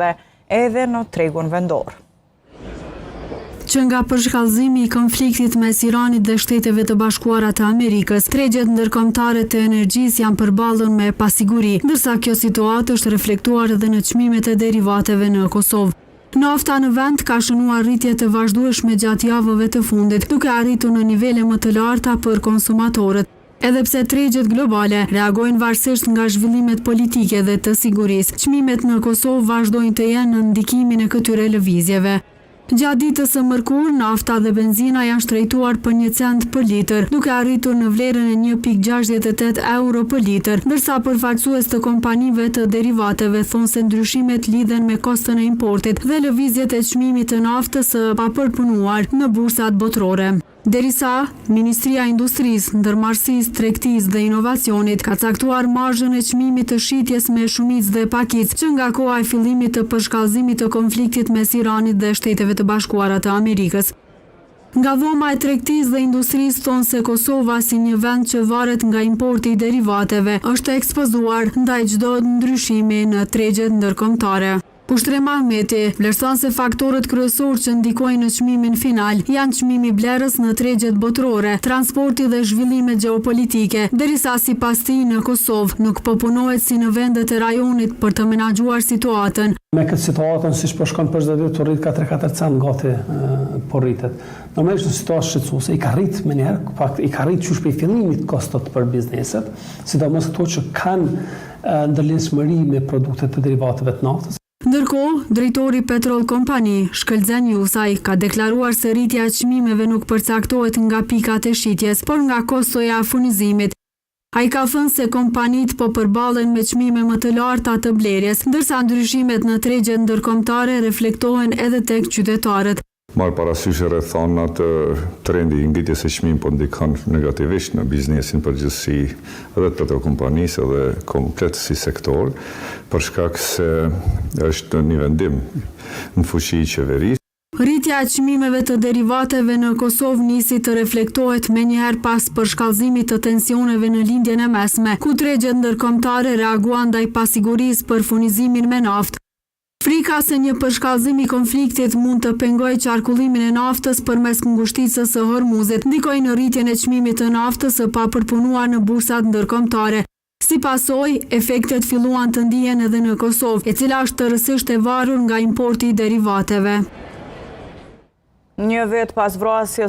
dhe edhe në tregun vendor. Që nga përshkallëzimi i konfliktit mes Iranit dhe Shteteve të Bashkuara të Amerikës, tregjet ndërkombëtare të energjisë janë përballur me pasiguri, ndërsa kjo situatë është reflektuar edhe në çmimet e derivateve në Kosovë. Nafta në vend ka shënuar rritje të vazhdueshme gjatë javëve të fundit, duke arritur në nivele më të larta për konsumatorët. Edhe pse tregjet globale reagojnë varësisht nga zhvillimet politike dhe të sigurisë, çmimet në Kosovë vazhdojnë të jenë në ndikimin e këtyre lëvizjeve. Gjatë ditës së mërkurë, nafta dhe benzina janë shtrejtuar për 1 cent për litër, duke arritur në vlerën e 1,68 euro për litër, ndërsa përfaqësues të kompanive të derivateve thonë se ndryshimet lidhen me kostën e importit dhe lëvizjet e çmimit të naftës së papërpunuar në bursat botërore. Derisa Ministria e Industrisë, Ndërmarrësisë, Tregtisë dhe Inovacionit ka caktuar marzhën e çmimit të shitjes me shumicë dhe pakicë që nga koha e fillimit të përshkallëzimit të konfliktit mes Iranit dhe Shteteve të Bashkuara të Amerikës. Nga dhoma e Tregtisë dhe Industrisë thonë se Kosova, si një vend që varet nga importi i derivateve, është ekspozuar ndaj çdo ndryshimi në tregjet ndërkombëtare. Pushtrem Ahmeti vlerëson se faktorët kryesorë që ndikojnë në çmimin final janë çmimi i blerës në tregjet botërore, transporti dhe zhvillimet gjeopolitike, derisa sipas tij në Kosovë nuk po punohet si në vendet e rajonit për të menaxhuar situatën. Me këtë situatën, siç po shkon për çdo ditë të rrit 4 cent gati po rritet. Normalisht në situatë shqetësuese i ka rrit më njëherë, fakt i ka rrit qysh prej fillimit kostot për bizneset, sidomos ato që kanë ndërlidhshmëri me produktet të derivateve të naftës. Ndërkohë, drejtori Petrol Kompani, Shkëlzen Jusaj, ka deklaruar se rritja e çmimeve nuk përcaktohet nga pikat e shitjes, por nga kostoja e furnizimit. Ai ka thënë se kompanitë po përballen me çmime më të larta të blerjes, ndërsa ndryshimet në tregjet ndërkombëtare reflektohen edhe tek qytetarët. Marë parasysh e rrethonat trendi i ngritjes së çmimit po ndikon negativisht në biznesin përgjithësi edhe të petrokompanisë edhe komplet si sektor, për shkak se është një vendim në fuqi i qeverisë. Rritja e çmimeve të derivateve në Kosovë nisi të reflektohet menjëherë pas përshkallëzimit të tensioneve në lindjen e mesme, ku tregjet ndërkombëtare reaguan ndaj pasigurisë për furnizimin me naftë. Frika se një përshkallëzim i konfliktit mund të pengojë qarkullimin e naftës përmes ngushticës së Hormuzit, ndikoi në rritjen e çmimit të naftës së papërpunuar në bursat ndërkombëtare. Si pasojë, efektet filluan të ndihen edhe në Kosovë, e cila është tërësisht e varur nga importi i derivateve. Një vit pas vrasjes